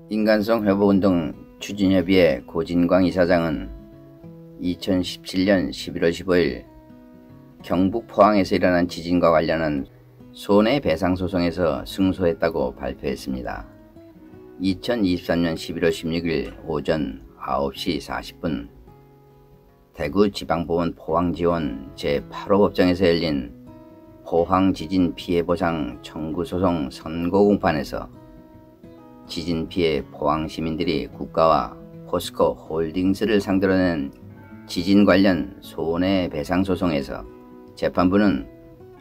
인간성 회복운동 추진협의회 고진광 이사장은 2017년 11월 15일 경북 포항에서 일어난 지진과 관련한 손해배상 소송에서 승소했다고 발표했습니다. 2023년 11월 16일 오전 9시 40분 대구지방법원 포항지원 제8호 법정에서 열린 포항지진 피해보상 청구소송 선고공판에서 지진피해 포항시민들이 국가와 포스코 홀딩스를 상대로 낸 지진 관련 손해배상소송에서 재판부는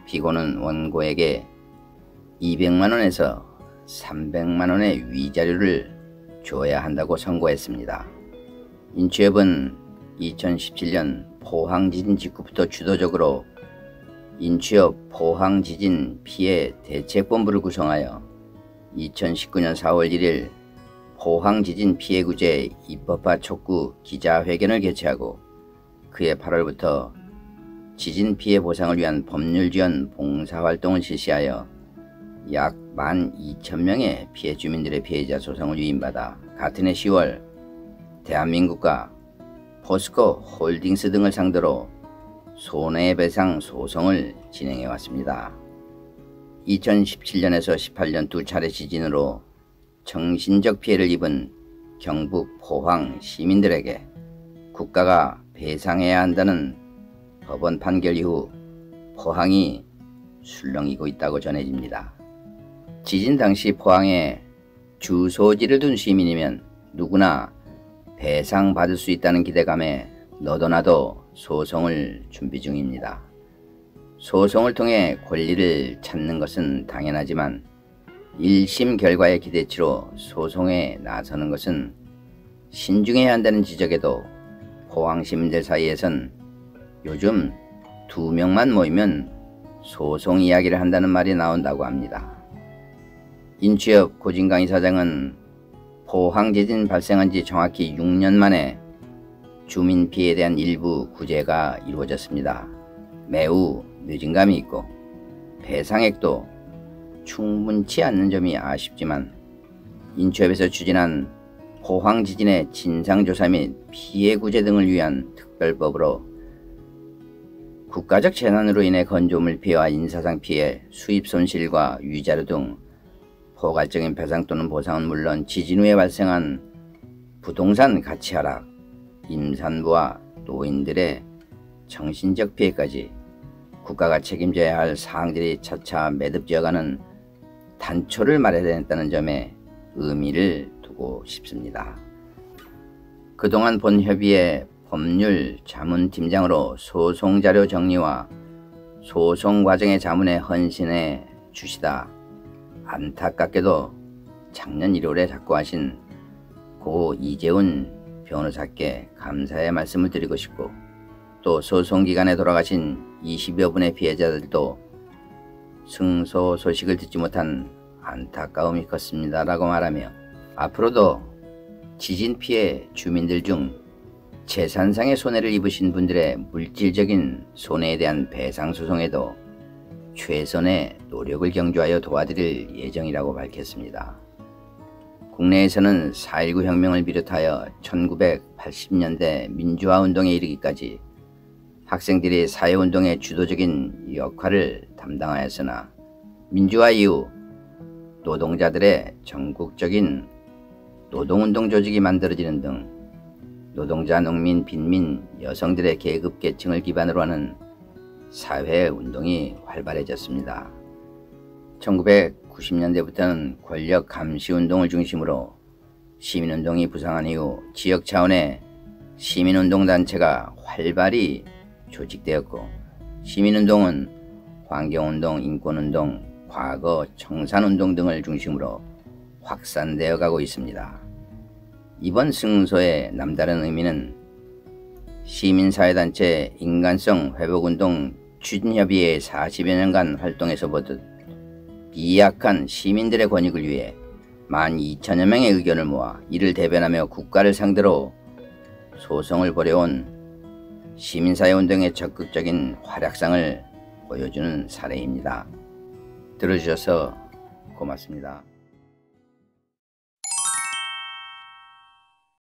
피고는 원고에게 200만원에서 300만원의 위자료를 줘야 한다고 선고했습니다. 인취협은 2017년 포항지진 직후부터 주도적으로 인취협 포항지진 피해 대책본부를 구성하여 2019년 4월 1일 포항지진 피해구제 입법화 촉구 기자회견을 개최하고 그해 8월부터 지진 피해 보상을 위한 법률 지원 봉사활동을 실시하여 약 12,000명의 피해 주민들의 피해자 소송을 위임받아 같은 해 10월 대한민국과 포스코 홀딩스 등을 상대로 손해배상 소송을 진행해왔습니다. 2017년에서 18년 두 차례 지진으로 정신적 피해를 입은 경북 포항 시민들에게 국가가 배상해야 한다는 법원 판결 이후 포항이 술렁이고 있다고 전해집니다. 지진 당시 포항에 주소지를 둔 시민이면 누구나 배상받을 수 있다는 기대감에 너도나도 소송을 준비 중입니다. 소송을 통해 권리를 찾는 것은 당연하지만 1심 결과의 기대치로 소송에 나서는 것은 신중해야 한다는 지적에도 포항 시민들 사이에선 요즘 2명만 모이면 소송 이야기를 한다는 말이 나온다고 합니다. 인취협 고진광 이사장은 포항 지진 발생한 지 정확히 6년 만에 주민 피해에 대한 일부 구제가 이루어졌습니다. 매우 늦은 감이 있고 배상액도 충분치 않는 점이 아쉽지만 인취협에서 추진한 포항 지진의 진상조사 및 피해 구제 등을 위한 특별법으로 국가적 재난으로 인해 건조물 피해와 인사상 피해, 수입 손실과 위자료 등 포괄적인 배상 또는 보상은 물론 지진 후에 발생한 부동산 가치 하락, 임산부와 노인들의 정신적 피해까지 국가가 책임져야 할 사항들이 차차 매듭지어가는 단초를 마련했다는 점에 의미를 두고 싶습니다. 그동안 본 협의회 법률 자문팀장으로 소송자료 정리와 소송 과정의 자문에 헌신해 주시다 안타깝게도 작년 1월에 작고하신 고 이재훈 변호사께 감사의 말씀을 드리고 싶고 또 소송기간에 돌아가신 20여 분의 피해자들도 승소 소식을 듣지 못한 안타까움이 컸습니다 라고 말하며 앞으로도 지진 피해 주민들 중 재산상의 손해를 입으신 분들의 물질적인 손해에 대한 배상 소송에도 최선의 노력을 경주하여 도와드릴 예정이라고 밝혔습니다. 국내에서는 4.19 혁명을 비롯하여 1980년대 민주화운동에 이르기까지 학생들이 사회운동의 주도적인 역할을 담당하였으나 민주화 이후 노동자들의 전국적인 노동운동 조직이 만들어지는 등 노동자, 농민, 빈민, 여성들의 계급 계층을 기반으로 하는 사회운동이 활발해졌습니다. 1990년대부터는 권력 감시운동을 중심으로 시민운동이 부상한 이후 지역 차원의 시민운동단체가 활발히 조직되었고 시민운동은 환경운동, 인권운동, 과거 청산운동 등을 중심으로 확산되어 가고 있습니다. 이번 승소의 남다른 의미는 시민사회단체 인간성 회복운동 추진협의회 40여 년간 활동에서 보듯 비약한 시민들의 권익을 위해 12,000여 명의 의견을 모아 이를 대변하며 국가를 상대로 소송을 벌여온 시민사회운동의 적극적인 활약상을 보여주는 사례입니다. 들어주셔서 고맙습니다.